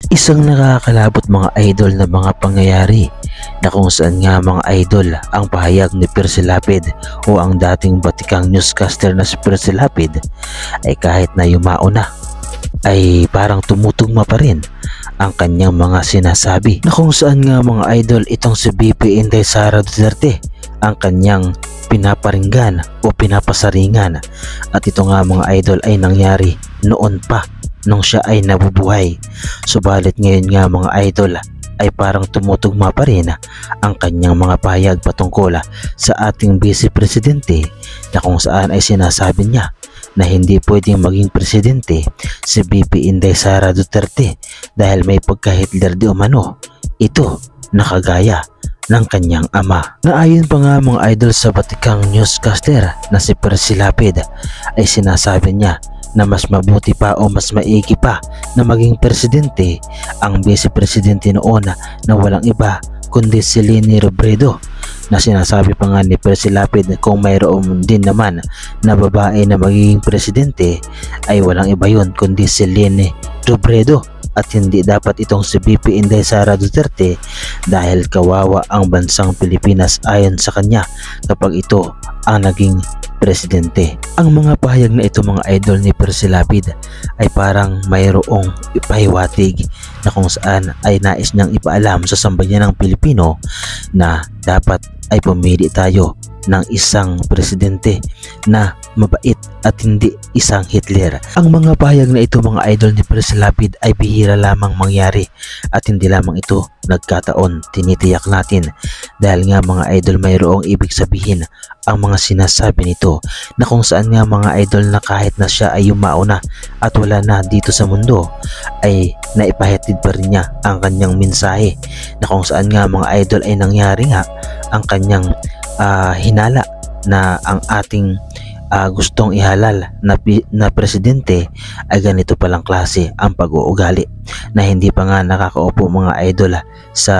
Isang nakakalabot mga idol na mga pangyayari na kung saan nga mga idol ang pahayag ni Percy Lapid o ang dating batikang newscaster na si Percy Lapid ay kahit na yumao na ay parang tumutugma pa rin ang kanyang mga sinasabi, na kung saan nga mga idol itong si VP Inday Sara Duterte ang kanyang pinaparinggan o pinapasaringan, at ito nga mga idol ay nangyari noon pa nung siya ay nabubuhay. Subalit ngayon nga mga idol ay parang tumutugma pa rin ang kanyang mga pahayag patungkol sa ating Vice Presidente, na kung saan ay sinasabi niya na hindi pwedeng maging presidente si VP Inday Sara Duterte dahil may pagka-Hitler di umano ito na kagaya ng kanyang ama. Naayon pa nga mga idol sa batikang newscaster na si Percy Lapid ay sinasabi niya na mas mabuti pa o mas maigi pa na maging presidente ang Vice Presidente noon na walang iba kundi si Leni Robredo, na sinasabi pa nga ni Percy Lapid na kung mayroon din naman na babae na magiging presidente ay walang iba yun kundi si Leni Robredo, at hindi dapat itong si VP Inday Sara Duterte dahil kawawa ang bansang Pilipinas ayon sa kanya kapag ito ang naging presidente. Ang mga pahayag na ito mga idol ni Percy Lapid ay parang mayroong ipahiwatig na kung saan ay nais niyang ipaalam sa sambayan ng Pilipino na dapat ay pumili tayo ng isang presidente na mabait at hindi isang Hitler. Ang mga pahayag na ito mga idol ni Percy Lapid ay bihira lamang mangyari at hindi lamang ito nagkataon, tinitiyak natin dahil nga mga idol mayroong ibig sabihin ang mga sinasabi nito, na kung saan nga mga idol na kahit na siya ay yumao na at wala na dito sa mundo ay naipahatid pa rin niya ang kanyang mensahe, na kung saan nga mga idol ay nangyari nga ang kanyang hinala na ang ating gustong ihalal na presidente ay ganito palang klase ang pag-uugali, na hindi pa nga nakakaupo mga idol sa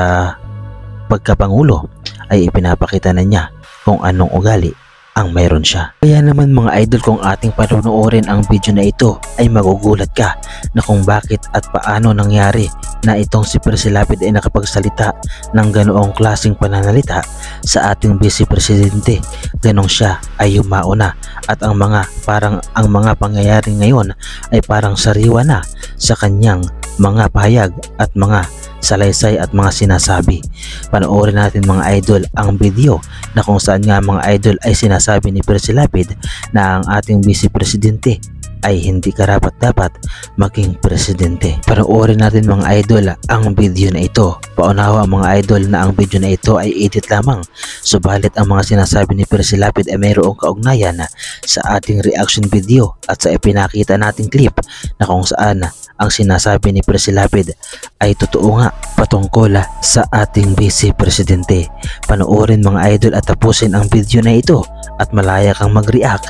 pagkapangulo ay ipinapakita na niya kung anong ugali ang mayroon siya. Kaya naman mga idol, kung ating panonoorin ang video na ito ay magugulat ka na kung bakit at paano nangyari na itong si Percy Lapid ay nakapagsalita ng ganoong klaseng pananalita sa ating Vice Presidente. Ganong siya ay yumao na at ang mga pangyayari ngayon ay parang sariwa na sa kanyang mga pahayag at mga salaysay at mga sinasabi. Panoorin natin mga idol ang video na kung saan nga mga idol ay sinasabi ni Percy Lapid na ang ating Vice Presidente ay hindi karapat-dapat maging presidente. Panoorin natin mga idol ang video na ito. Paunawa mga idol na ang video na ito ay edit lamang, subalit ang mga sinasabi ni Percy Lapid ay mayroong kaugnayan sa ating reaction video at sa ipinakita nating clip na kung saan ang sinasabi ni Percy Lapid ay totoo nga patungkol sa ating Vice Presidente. Panoorin mga idol at tapusin ang video na ito at malaya kang mag-react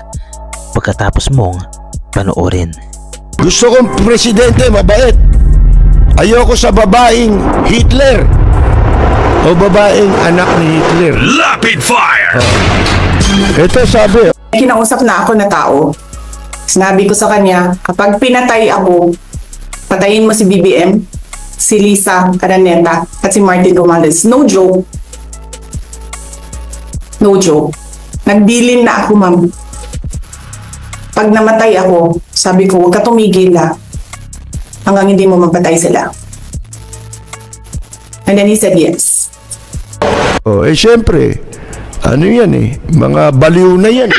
pagkatapos mong panoorin. Gusto kong presidente mabait. Ayoko sa babaeng Hitler o babaeng anak ni Hitler. Lapid fire! Ito sabi. Kinausap na ako na tao. Sinabi ko sa kanya, kapag pinatay ako, patayin mo si BBM, si Lisa Araneta, at si Martin Romualdez. No joke. No joke. Nagbilin na ako, ma'am. Pag namatay ako, sabi ko, huwag ka tumigil hanggang hindi mo mapatay sila. And then he said yes. Oh, syempre, ano yan mga baliw na yan.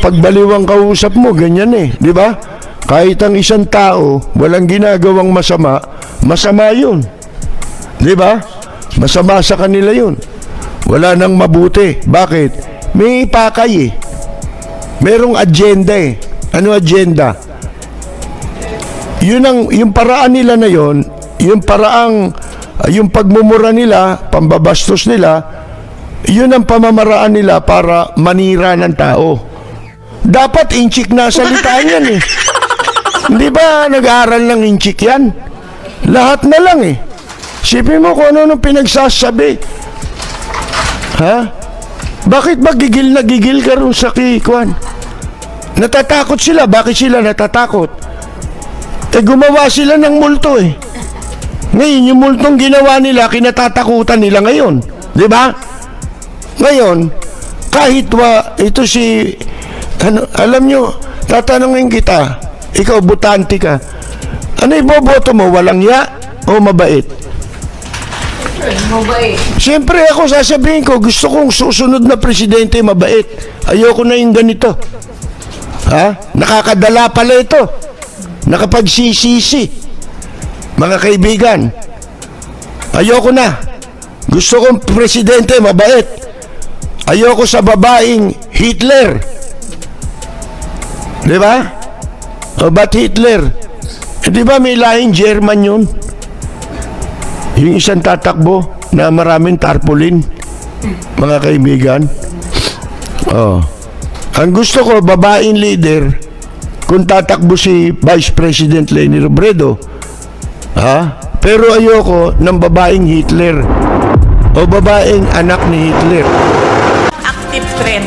Pagbaliwang kausap mo, ganyan di ba? Kahit ang isang tao, walang ginagawang masama, masama yun. Di ba? Masama sa kanila yun. Wala nang mabuti. Bakit? May pakay merong agenda Ano agenda? Yung paraan nila na yun, yung paraang, yung pagmumura nila, pambabastos nila, yun ang pamamaraan nila para manira ng tao. Dapat inchik na salitaan yan Hindi ba nag-aaral ng inchik yan? Lahat na lang Sipin mo kung ano pinagsasabi. Ha? Bakit ba gigil na gigil ka rin sa kikuan? Natatakot sila. Bakit sila natatakot? Gumawa sila ng multo eh. Ngayon, yung multong ginawa nila, kinatatakutan nila ngayon. Di ba? Ngayon, kahit ito si, alam nyo, tatanungin kita, ikaw, butante ka, ano iboboto mo? Walang ya o mabait? Mabait. Siyempre ako sasabihin ko, gusto kong susunod na presidente mabait. Ayoko na yung ganito. Ha? Nakakadala pala ito. Nakapagsisisi. Mga kaibigan, ayoko na. Gusto kong presidente mabait. Ayoko sa babaeng Hitler. Di ba? O ba't Hitler? Di ba may lahing German yun? Yung isang tatakbo na maraming tarpaulin, mga kaibigan. Oh. Ang gusto ko, babaeng leader, kung tatakbo si Vice President Leni Robredo, ha? Pero ayoko ng babaeng Hitler o babaeng anak ni Hitler. Active threat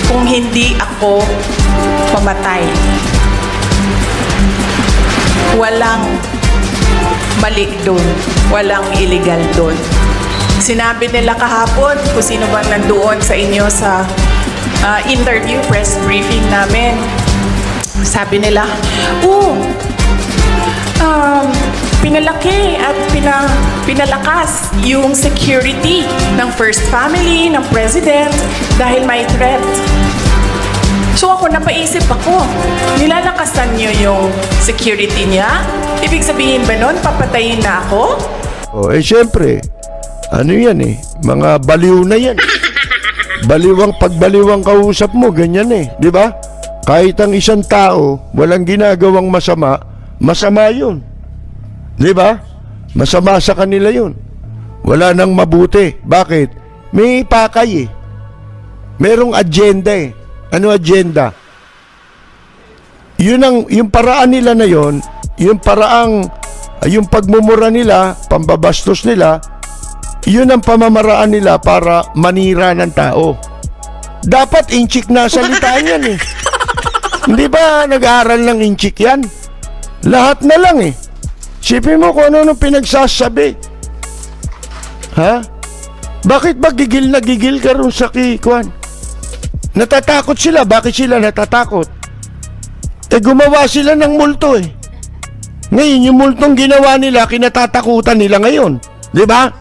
kung hindi ako pamatay. Walang mali doon. Walang illegal doon. Sinabi nila kahapon kung sino ba nandoon sa inyo sa interview, press briefing namin. Sabi nila, pinalaki at pinalakas yung security ng First Family, ng President dahil may threat. So ako, napaisip ako, nilalakasan niyo yung security niya? Ibig sabihin ba nun, papatayin na ako? Siyempre, ano yan eh, mga baliw na yan. Pagbaliwang kausap mo, ganyan eh, di ba? Kahit ang isang tao, walang ginagawang masama, masama yun. Di ba? Masama sa kanila yun. Wala nang mabuti. Bakit? May pakay eh. Merong agenda eh. Ano agenda? Yung paraan nila na yun, yung pagmumura nila, pambabastos nila, yun ang pamamaraan nila para manira ng tao. Dapat inchik na salitaan yan eh. Hindi ba nag-aaral ng inchik yan? Lahat na lang eh. Sipin mo kung ano nung pinagsasabi. Ha? Bakit ba gigil na gigil ka rin sa kikuan? Natatakot sila. Bakit sila natatakot? Gumawa sila ng multo eh. Ngayon, yung multong ginawa nila, kinatatakutan nila ngayon. Di ba?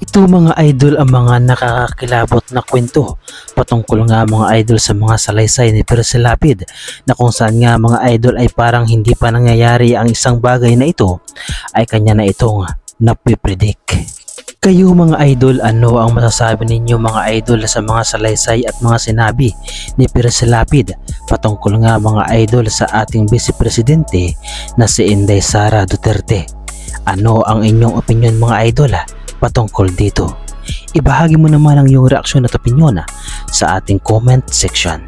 Ito mga idol ang mga nakakakilabot na kwento patungkol nga mga idol sa mga salaysay ni Persilapid na kung saan nga mga idol ay parang hindi pa nangyayari ang isang bagay na ito ay kanya na itong napipredict. Kayo mga idol, ano ang masasabi ninyo mga idol sa mga salaysay at mga sinabi ni Persilapid patungkol nga mga idol sa ating Vice Presidente na si Inday Sara Duterte? Ano ang inyong opinion mga idol patungkol dito? Ibahagi mo naman ang iyong reaksyon at opinyon sa ating comment section.